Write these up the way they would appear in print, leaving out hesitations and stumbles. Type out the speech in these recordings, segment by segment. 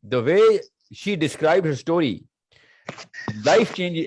the way she described her story, life changing,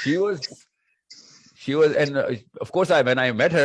she was and of course when I met her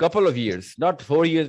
couple of years, not 4 years,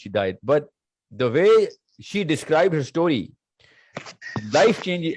she died. But the way she described her story, life changing,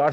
4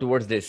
towards this,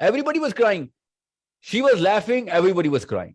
everybody was crying, she was laughing, everybody was crying.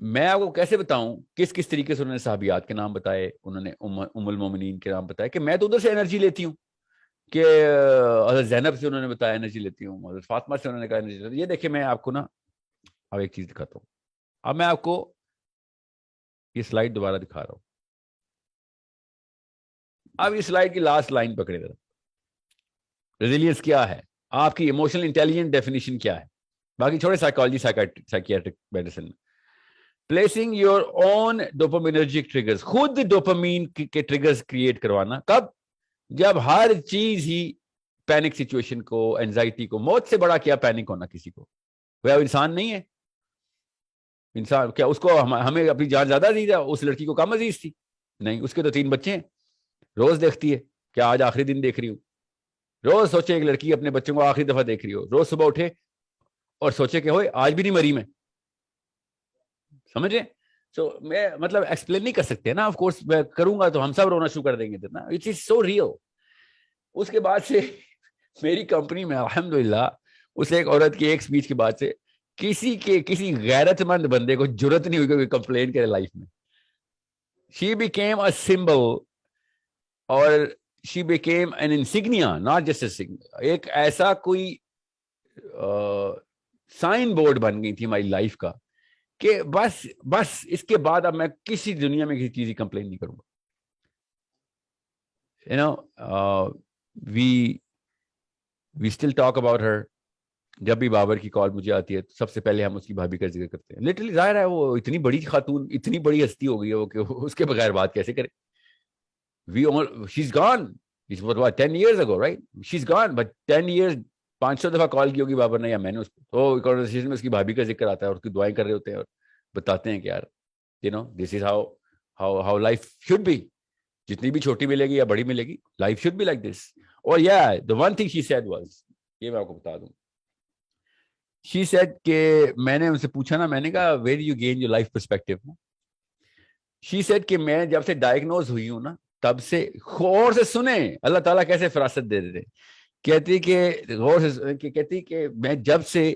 میں آپ کو کیسے بتاؤں کس کس طریقے سے انہوں نے صحابیات کے نام بتائے, انہوں نے ام المومنین کے نام بتائے, کہ میں تو ادھر سے انرجی لیتی ہوں, کہ حضرت زینب سے انہوں نے بتایا انرجی لیتی ہوں, حضرت فاطمہ سے انہوں نے کہا انرجی لیتی ہوں. یہ دیکھیں میں آپ کو نا اب ایک چیز دکھاتا ہوں. اب میں آپ کو یہ سلائڈ دوبارہ دکھا رہا ہوں. اب یہ سلائڈ کی لاسٹ لائن پکڑے ذرا. ریزیلینس کیا ہے, آپ کی ایموشنل انٹیلیجنٹ ڈیفینیشن کیا ہے, باقی چھوڑے سائیکالوجی سائیکیاٹرک میڈیسن میں. پلیسنگ یور اون ڈوپامینرجک ٹریگرز, خود ڈوپامین کے ٹریگرز کریٹ کروانا. کب؟ جب ہر چیز ہی پینک سچویشن کو, اینزائٹی کو, موت سے بڑا کیا پینک ہونا کسی کو, وہ انسان نہیں ہے. انسان کیا اس کو ہمیں اپنی جان زیادہ عزیز ہے, اس لڑکی کو کم عزیز تھی؟ نہیں, اس کے تو 3 بچے ہیں, روز دیکھتی ہے, کیا آج آخری دن دیکھ رہی ہوں. روز سوچے ایک لڑکی اپنے بچوں کو آخری دفعہ دیکھ رہی ہو, روز صبح اٹھے اور سوچے کہ ہوئے آج بھی نہیں مری میں. سمجھے؟ سو میں مطلب ایکسپلین نہیں کر سکتے نا, آف کورس میں کروں گا تو ہم سب رونا شروع کر دیں گے نا. It is so real. اس کے بعد سے میری کمپنی میں الحمدللہ اس ایک عورت کی ایک سپیچ کے بعد سے کسی غیرت مند بندے کو جرت نہیں ہوئی کہ کمپلین کرے لائف میں. شی بیکیم اے سمبل اور she became an insignia, not just a signal. ایک ایسا کوئی سائن بورڈ بن گئی تھی ہماری لائف کا کہ بس اس کے بعد اب میں کسی دنیا میں کسی چیز کی کمپلین نہیں کروں گا. You know we still talk about her. جب بھی بابر کی کال مجھے آتی ہے تو سب سے پہلے ہم اس کی بھابھی کا ذکر کرتے ہیں. لٹرلی ظاہر ہے وہ اتنی بڑی خاتون, اتنی بڑی ہستی ہو گئی ہے وہ کہ اس کے بغیر بات کیسے کرے. she's gone. It was what 10 years ago, right? She's gone, but 10 years 500 دفعہ کال کی ہوگی بابر نے یا میں نے اس کو. تو کنورسیشن میں اس کی بھابھی کا ذکر آتا ہے اور اس کی دعائیں کر رہے ہوتے ہیں اور بتاتے ہیں کہ یار this is how life should be. جتنی بھی چھوٹی ملے گی یا بڑی ملے گی, life should be like this. اور the one thing she said was, یہ میں آپ کو بتا دوں, she said کہ میں نے ان سے پوچھا نا, میں نے کہا where do you gain your life perspective? she said کہ میں جب سے ڈائگنوز ہوئی ہوں نا تب سے, غور سے سنیں اللہ تعالیٰ کیسے فراست دے دیتے. کہتی کہ غور سے کہتی کہ میں جب سے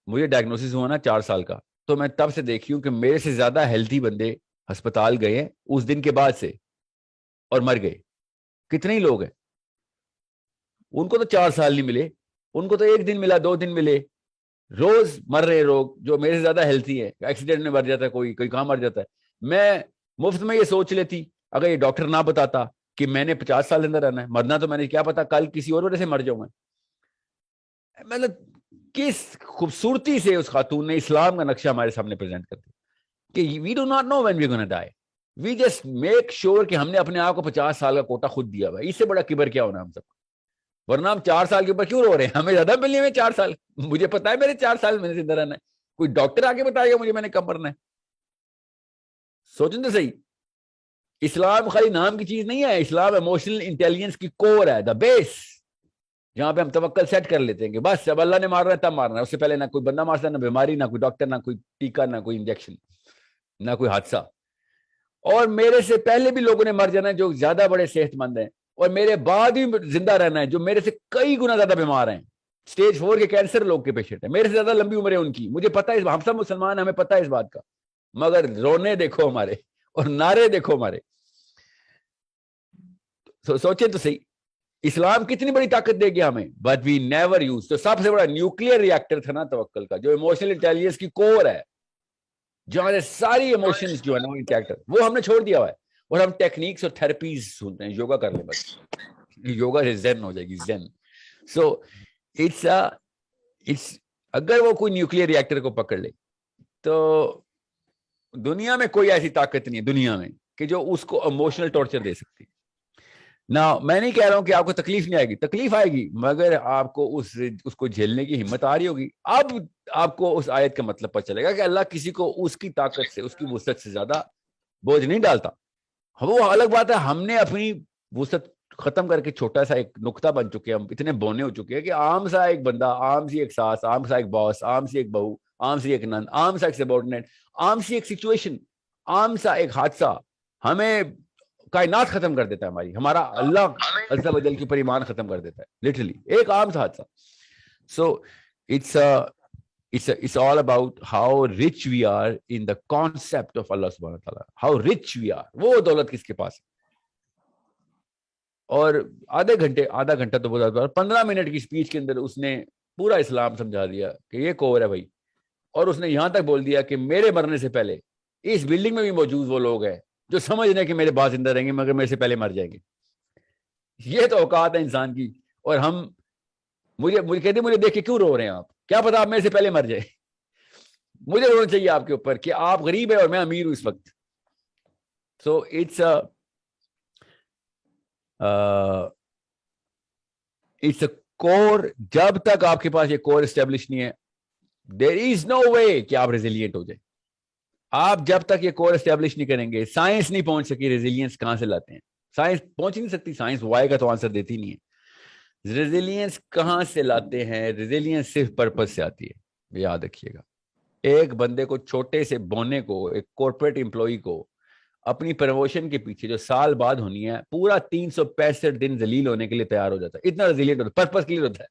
مجھے ڈائگنوسس ہوا نا 4 سال کا, تو میں تب سے دیکھی ہوں کہ میرے سے زیادہ ہیلتھی بندے ہسپتال گئے ہیں اس دن کے بعد سے اور مر گئے. کتنے ہی لوگ ہیں ان کو تو 4 سال نہیں ملے, ان کو تو 1 دن ملا, 2 دن ملے. روز مر رہے لوگ جو میرے سے زیادہ ہیلتھی ہے, ایکسیڈنٹ میں مر جاتا ہے, کوئی کہاں مر جاتا ہے. میں مفت میں یہ سوچ لیتی اگر یہ ڈاکٹر نہ بتاتا کہ میں نے 50 سال اندر رہنا ہے, مرنا تو میں نے کیا پتا کل کسی اور وجہ سے مر جاؤں میں. مطلب کس خوبصورتی سے اس خاتون نے اسلام کا نقشہ ہمارے سامنے پریزنٹ کر دیا کہ we do not know when we gonna die, we just make sure کہ ہم نے اپنے آپ کو 50 سال کا کوٹا خود دیا ہوا ہے. اس سے بڑا کبر کیا ہونا ہم سب کو, ورنہ ہم 4 سال کے اوپر کیوں رو رہے ہیں؟ ہمیں زیادہ ملنے میں 4 سال, مجھے پتا ہے میرے 4 سال میں زندہ رہنا ہے, کوئی ڈاکٹر آگے بتائے گا مجھے میں نے کب مرنا ہے. سوچیں تو صحیح, اسلام خالی نام کی چیز نہیں ہے, اسلام ایموشنل انٹیلیجنس کی کور ہے, دا بیس, جہاں پہ ہم توکل سیٹ کر لیتے ہیں کہ بس اب اللہ نے مارنا ہے تب مارنا ہے, اس سے پہلے نہ کوئی بندہ مار سکتا, نہ بیماری, نہ کوئی ڈاکٹر, نہ کوئی ٹیکا, نہ کوئی انجیکشن, نہ کوئی حادثہ. اور میرے سے پہلے بھی لوگوں نے مر جانا ہے جو زیادہ بڑے صحت مند ہیں, اور میرے بعد بھی زندہ رہنا ہے جو میرے سے کئی گنا زیادہ بیمار ہیں. سٹیج 4 کے کینسر لوگ کے پیشنٹ ہیں, میرے سے زیادہ لمبی عمر ہے ان کی, مجھے پتا ہے, ہم سب مسلمان ہیں, ہمیں پتا ہے اس بات کا, مگر رونے دیکھو ہمارے اور نعرے دیکھو ہمارے. سوچیں تو صحیح, اسلام کتنی بڑی طاقت دے گیا ہمیں, بٹ وی نیور یوز. تو سب سے بڑا نیوکلیئر ریئیکٹر تھا نا توکل کا, جو ایموشنل انٹیلیجنس کی کور ہے, جہاں سے ساری ایموشنز جو ہے نا وہ انٹیکٹ, وہ ہم نے چھوڑ دیا ہوا ہے. اور ہم ٹیکنیکس اور تھراپیز سنتے ہیں, یوگا کر لیں بس, یوگا سے زین ہو جائے گی, زین. سو اٹس اگر وہ کوئی نیوکلیئر ریئیکٹر کو پکڑ لے تو دنیا میں کوئی ایسی طاقت نہیں ہے دنیا میں کہ جو اس کو ایموشنل ٹارچر دے سکتی. نہ میں نہیں کہہ رہا ہوں کہ آپ کو تکلیف نہیں آئے گی, تکلیف آئے گی, مگر آپ کو اس کو جھیلنے کی ہمت آ رہی ہوگی. اب آپ کو اس آیت کا مطلب پتہ چلے گا کہ اللہ کسی کو اس کی طاقت سے, اس کی وسعت سے زیادہ بوجھ نہیں ڈالتا. وہ الگ بات ہے, ہم نے اپنی وسعت ختم کر کے چھوٹا سا ایک نقطہ بن چکے ہیں, ہم اتنے بونے ہو چکے ہیں کہ عام سا ایک بندہ, عام سی ایک ساس, عام سا ایک باس, عام سی ایک بہو, عام سی ایک نند, عام سا ایک سبارڈینیٹ, عام سی ایک سچویشن, عام سا ایک حادثہ ہمیں کائنات ختم کر دیتا ہے ہماری, ہمارا اللہ عز و جل کے اوپر ایمان ختم کر دیتا ہے, لٹرلی ایک عام سا حادثہ. So it's it's all about how rich we are in the concept of Allah subhanahu wa ta'ala. How rich we are. وہ دولت کس کے پاس ہے. اور آدھا گھنٹہ تو بہت زیادہ, 15 منٹ کی اسپیچ کے اندر اس نے پورا اسلام سمجھا دیا کہ یہ کور ہے بھائی. اور اس نے یہاں تک بول دیا کہ میرے مرنے سے پہلے اس بلڈنگ میں بھی موجود وہ لوگ ہیں جو سمجھ رہے ہیں کہ میرے بعد زندہ رہیں گے مگر میرے سے پہلے مر جائیں گے. یہ تو اوقات ہے انسان کی. اور ہم مجھے کہتے ہیں مجھے دیکھ کے کیوں رو رہے ہیں آپ, کیا پتا آپ میرے سے پہلے مر جائے. مجھے رونا چاہیے آپ کے اوپر کہ آپ غریب ہیں اور میں امیر ہوں اس وقت. سو اٹس اے کور. جب تک آپ کے پاس یہ کور اسٹیبلش نہیں ہے, دیر از نو وے کہ آپ ریزیلینٹ ہو جائیں. آپ جب تک یہ کور اسٹیبلش نہیں کریں گے, سائنس نہیں پہنچ سکی ریزیلینس کہاں سے لاتے ہیں, سائنس پہنچ ہی نہیں سکتی. سائنس وائی کا تو آنسر دیتی نہیں ہے. ریزیلینس کہاں سے لاتے ہیں؟ ریزیلینس صرف پرپز سے آتی ہے, یاد رکھیے گا. ایک بندے کو, چھوٹے سے بونے کو, ایک کارپوریٹ امپلائی کو اپنی پروموشن کے پیچھے جو سال بعد ہونی ہے پورا 365 دن ذلیل ہونے کے لیے تیار ہو جاتا ہے. اتنا ریزیلینٹ ہوتا ہے, پرپز کلیئر ہوتا ہے.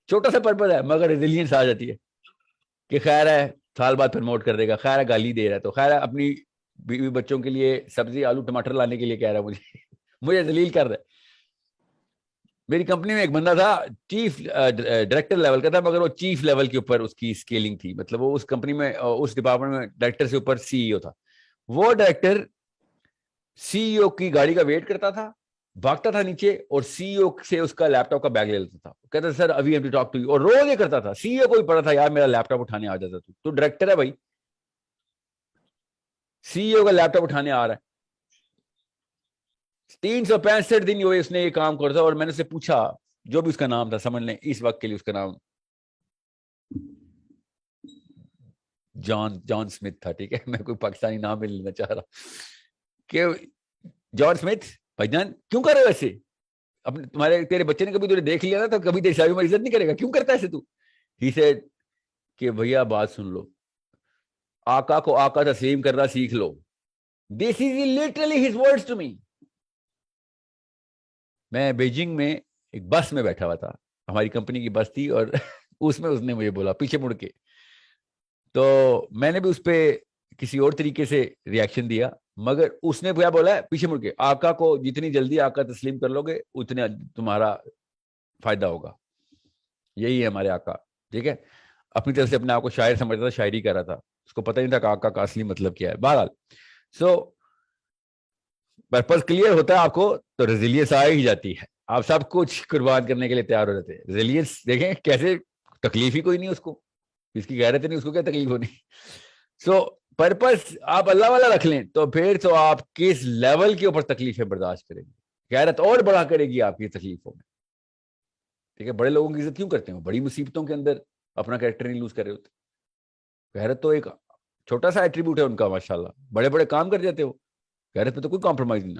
چھوٹا سا پرپز ہے مگر ریزیلینس آ جاتی ہے کہ خیر ہے سال بعد پروموٹ کر دے گا, خیر ہے گالی دے رہا ہے تو خیر ہے اپنی بیوی بچوں کے لیے سبزی آلو ٹماٹر لانے کے لیے کہہ رہا ہے مجھے ذلیل کر رہا ہے. میری کمپنی میں ایک بندہ تھا چیف ڈائریکٹر لیول کا تھا مگر وہ چیف لیول کے اوپر اس کی اسکیلنگ تھی. مطلب وہ اس کمپنی میں اس ڈپارٹمنٹ میں ڈائریکٹر سے اوپر سی ای او تھا. وہ ڈائریکٹر سی ای او کی گاڑی کا ویٹ کرتا تھا, بھاگتا تھا نیچے اور سی ای او سے اس کا لیپ ٹاپ کا بیگ لے لیتا تھا. کہتا تھا سر ابھی ابھی ٹاک ٹو یو, اور روز یہ کرتا تھا. سی ای او کو بھی پڑا تھا یار میرا لیپ ٹاپ اٹھانے آ جاتا. تو ڈائریکٹر ہے بھائی, سی ای او کا لیپ ٹاپ اٹھانے آ رہا ہے. 365 دن ہوئے اس نے یہ کام کرتا. اور میں نے اسے پوچھا, جو بھی اس کا نام تھا, سمجھ لیں اس وقت کے لیے اس کا نام جان اسمتھ تھا, ٹھیک ہے, میں کوئی پاکستانی نام نہیں لینا چاہ رہا, کہ جان اسمتھ بھائی جان کیوں کر رہے ہو ایسے؟ اپنے تیرے بچے نے کبھی تجھے دیکھ لیا نا تو کبھی تیری شادی میں عزت نہیں کرے گا, کیوں کرتا ہے ایسے تو؟ ہی سیڈ کہ بھیا بات سن لو, آقا کو آقا تسلیم کرنا سیکھ لو. This is literally his words to me. میں بیجنگ میں ایک بس میں بیٹھا ہوا تھا, ہماری کمپنی کی بس تھی, اور اس میں اس نے مجھے بولا پیچھے مڑ کے, تو میں نے بھی اس پہ کسی اور طریقے سے ریاکشن دیا, مگر اس نے کیا بولا ہے پیچھے مڑ کے, آقا کو جتنی جلدی آقا تسلیم کر لو گے اتنے تمہارا فائدہ ہوگا. یہی ہے ہمارے آقا, ٹھیک ہے. اپنی طرف سے اپنے آپ کو شاعر سمجھتا تھا, شاعری کر رہا تھا, اس کو پتہ نہیں تھا کہ آقا کا اصلی مطلب کیا ہے. بہرحال سو پرپز کلیئر ہوتا ہے آپ کو تو ریزیلینس آ ہی جاتی ہے. آپ سب کچھ قربان کرنے کے لیے تیار ہو جاتے ہیں. ریزیلینس دیکھیں کیسے, تکلیف ہی کوئی نہیں اس کو, اس کی غیرت نہیں, اس کو کیا تکلیف ہونی. سو پرپز آپ اللہ والا رکھ لیں تو پھر تو آپ کس لیول کے اوپر تکلیفیں برداشت کریں گے, غیرت اور بڑا کرے گی آپ کی تکلیفوں میں, ٹھیک ہے. بڑے لوگوں کی عزت کیوں کرتے ہیں؟ بڑی مصیبتوں کے اندر اپنا کریکٹر نہیں لوز کر رہے ہوتے. غیرت تو ایک چھوٹا سا ایٹریبیوٹ ہے ان کا, ماشاءاللہ بڑے بڑے کام کر جاتے ہو, غیرت میں تو کوئی کمپرومائز نہیں.